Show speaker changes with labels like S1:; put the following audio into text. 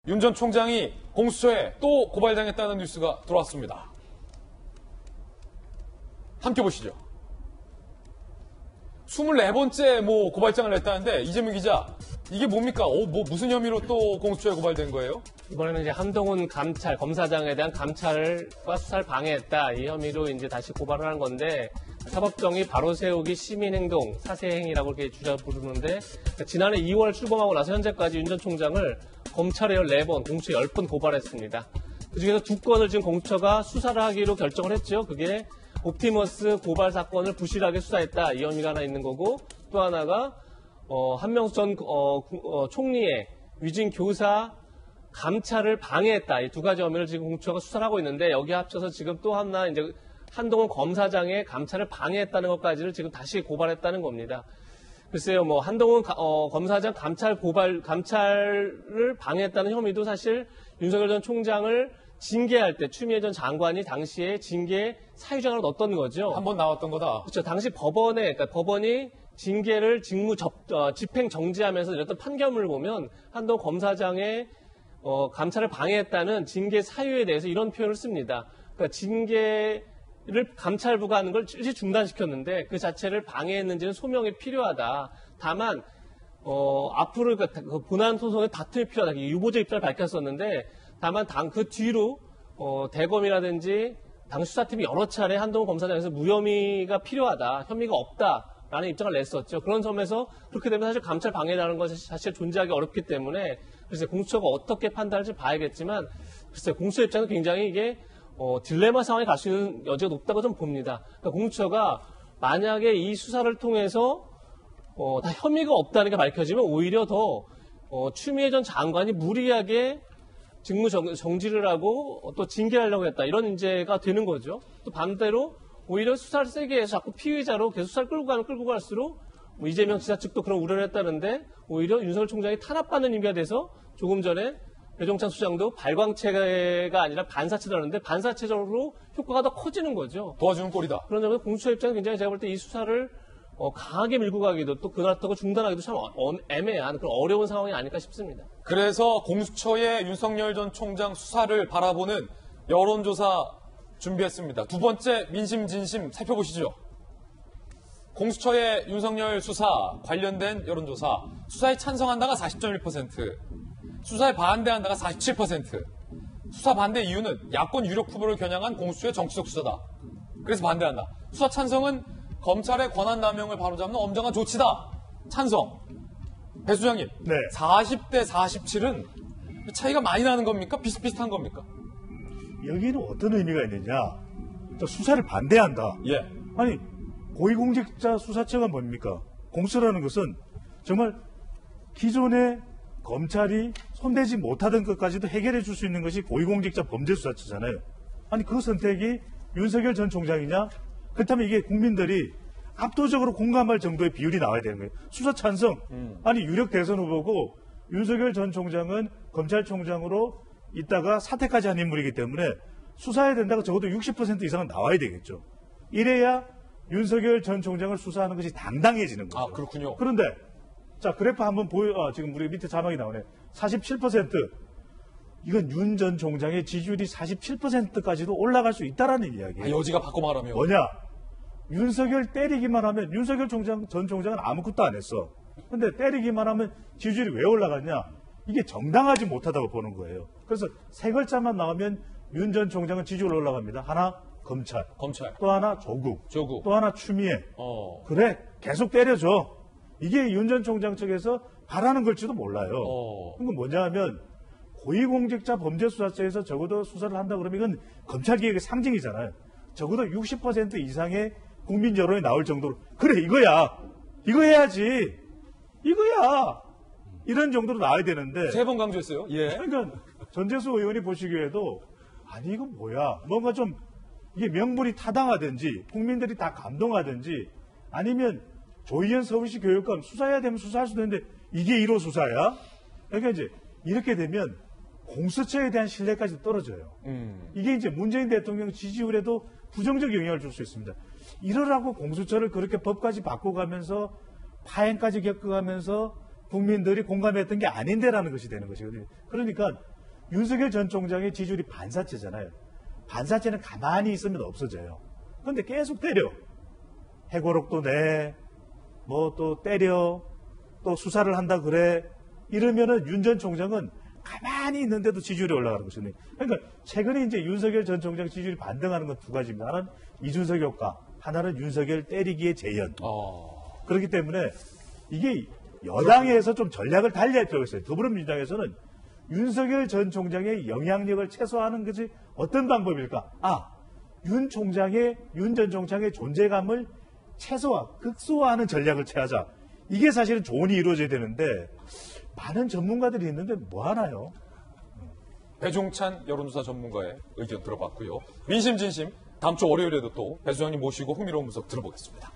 S1: 윤 전 총장이 공수처에 또 고발당했다는 뉴스가 들어왔습니다. 함께 보시죠. 24번째 고발장을 냈다는데 이재명 기자, 이게 뭡니까? 무슨 혐의로 또 공수처에 고발된 거예요?
S2: 이번에는 이제 한동훈 검사장에 대한 감찰과 수사를 방해했다. 이 혐의로 이제 다시 고발을 한 건데, 사법정의 바로 세우기 시민행동 사세행위라고 이렇게 줄여 부르는데, 지난해 2월 출범하고 나서 현재까지 윤 전 총장을 검찰에 14번, 공수처에 10번 고발했습니다. 그중에서 2건을 지금 공수처가 수사를 하기로 결정을 했죠. 그게 옵티머스 고발 사건을 부실하게 수사했다. 이 혐의가 하나 있는 거고, 또 하나가 한명수 전 총리의 위증 교사 감찰을 방해했다. 이 두 가지 혐의를 지금 공수처가 수사를 하고 있는데, 여기 합쳐서 지금 또 하나 이제 한동훈 검사장의 감찰을 방해했다는 것까지를 지금 다시 고발했다는 겁니다. 글쎄요, 한동훈 검사장 감찰을 방해했다는 혐의도 사실 윤석열 전 총장을 징계할 때 추미애 전 장관이 당시에 징계 사유장으로 넣었던 거죠.
S1: 한번 나왔던 거다.
S2: 그렇죠. 당시 법원이 징계를 집행 정지하면서 내렸던 판결문을 보면 한동훈 검사장의 감찰을 방해했다는 징계 사유에 대해서 이런 표현을 씁니다. 그러니까 징계를 감찰부가 하는 걸 일시 중단시켰는데 그 자체를 방해했는지는 소명이 필요하다. 다만 앞으로 그 본안 소송에 다툼이 필요하다. 유보적 입장을 밝혔었는데, 다만 그 뒤로 대검이라든지 당 수사팀이 여러 차례 한동훈 검사장에서 무혐의가 필요하다, 혐의가 없다라는 입장을 냈었죠. 그런 점에서 그렇게 되면 사실 감찰 방해라는 것이 사실 존재하기 어렵기 때문에, 글쎄 공수처가 어떻게 판단할지 봐야겠지만, 글쎄 공수처 입장은 굉장히 이게 딜레마 상황에 갈 수 있는 여지가 높다고 좀 봅니다. 그러니까 공수처가 만약에 이 수사를 통해서 다 혐의가 없다는 게 밝혀지면 오히려 더 추미애 전 장관이 무리하게 직무 정지를 하고 또 징계하려고 했다, 이런 인재가 되는 거죠. 또 반대로 오히려 수사를 세게 해서 자꾸 피의자로 계속 수사를 끌고 갈수록 이재명 지사 측도 그런 우려를 했다는데, 오히려 윤석열 총장이 탄압받는 의미가 돼서 조금 전에 배종찬 수장도 발광체가 아니라 반사체라는데 반사체적으로 효과가 더 커지는 거죠.
S1: 도와주는 꼴이다.
S2: 그런 점에서 공수처 입장은 굉장히 제가 볼 때 이 수사를 강하게 밀고 가기도 또 그렇다고 중단하기도 참 애매한 그런 어려운 상황이 아닐까 싶습니다.
S1: 그래서 공수처의 윤석열 전 총장 수사를 바라보는 여론조사 준비했습니다. 두 번째 민심 진심 살펴보시죠. 공수처의 윤석열 수사 관련된 여론조사, 수사에 찬성한다가 40.1%, 수사에 반대한다가 47%. 수사 반대 이유는 야권 유력 후보를 겨냥한 공수처의 정치적 수사다. 그래서 반대한다. 수사 찬성은 검찰의 권한 남용을 바로잡는 엄정한 조치다. 찬성. 배 수장님,
S3: 네.
S1: 40대 47은 차이가 많이 나는 겁니까? 비슷비슷한 겁니까?
S3: 여기는 어떤 의미가 있느냐? 수사를 반대한다.
S1: 예.
S3: 아니, 고위공직자 수사처가 뭡니까? 공수라는 것은 정말 기존의 검찰이 손대지 못하던 것까지도 해결해 줄 수 있는 것이 고위공직자 범죄수사처잖아요. 아니, 그 선택이 윤석열 전 총장이냐? 그렇다면 이게 국민들이 압도적으로 공감할 정도의 비율이 나와야 되는 거예요. 수사 찬성. 아니, 유력 대선 후보고 윤석열 전 총장은 검찰총장으로 있다가 사퇴까지 한 인물이기 때문에 수사해야 된다고 적어도 60% 이상은 나와야 되겠죠. 이래야 윤석열 전 총장을 수사하는 것이 당당해지는 거죠.
S1: 아, 그렇군요.
S3: 그런데 자, 그래프 한번 지금 우리 밑에 자막이 나오네. 47%. 이건 윤 전 총장의 지지율이 47%까지도 올라갈 수 있다라는 이야기예요.
S1: 여지가 바꿔 말하면.
S3: 뭐냐? 윤석열 때리기만 하면 윤석열 전 총장은 아무것도 안 했어. 근데 때리기만 하면 지지율이 왜 올라갔냐? 이게 정당하지 못하다고 보는 거예요. 그래서 세 글자만 나오면 윤 전 총장은 지지율 올라갑니다. 하나, 검찰. 또 하나, 조국. 또 하나, 추미애. 그래, 계속 때려줘. 이게 윤 전 총장 측에서 바라는 걸지도 몰라요. 그건 뭐냐 하면 고위공직자 범죄수사처에서 적어도 수사를 한다 그러면 이건 검찰개혁의 상징이잖아요. 적어도 60% 이상의 국민 여론이 나올 정도로 그래, 이거야. 이거 해야지. 이거야. 이런 정도로 나와야 되는데.
S1: 3번 강조했어요. 예.
S3: 그러니까 전재수 의원이 보시기에도 아니, 이거 뭐야. 뭔가 좀 이게 명분이 타당하든지 국민들이 다 감동하든지 아니면 조희연 서울시 교육감 수사해야 되면 수사할 수도 있는데 이게 1호 수사야? 그러니까 이제 이렇게 되면 공수처에 대한 신뢰까지 떨어져요. 이게 이제 문재인 대통령 지지율에도 부정적 영향을 줄 수 있습니다. 이러라고 공수처를 그렇게 법까지 바꿔가면서 파행까지 겪어가면서 국민들이 공감했던 게 아닌데라는 것이 되는 것이거든요. 그러니까 윤석열 전 총장의 지지율이 반사체잖아요. 반사체는 가만히 있으면 없어져요. 그런데 계속 때려. 해고록도 내, 뭐 또 때려, 또 수사를 한다 그래. 이러면은 윤 전 총장은 가만히 있는데도 지지율이 올라가는 것이거든요. 그러니까 최근에 이제 윤석열 전 총장 지지율이 반등하는 건 두 가지입니다. 하나는 이준석 효과, 하나는 윤석열 때리기의 재현. 그렇기 때문에 이게 여당에서 좀 전략을 달리할 필요가 있어요. 더불어민주당에서는 윤석열 전 총장의 영향력을 최소화하는 것이 어떤 방법일까? 윤 전 총장의 존재감을 극소화하는 전략을 취하자. 이게 사실은 조언이 이루어져야 되는데 많은 전문가들이 있는데 뭐 하나요?
S1: 배종찬 여론조사 전문가의 의견 들어봤고요. 민심 진심 다음 주 월요일에도 또 배 소장님 모시고 흥미로운 분석 들어보겠습니다.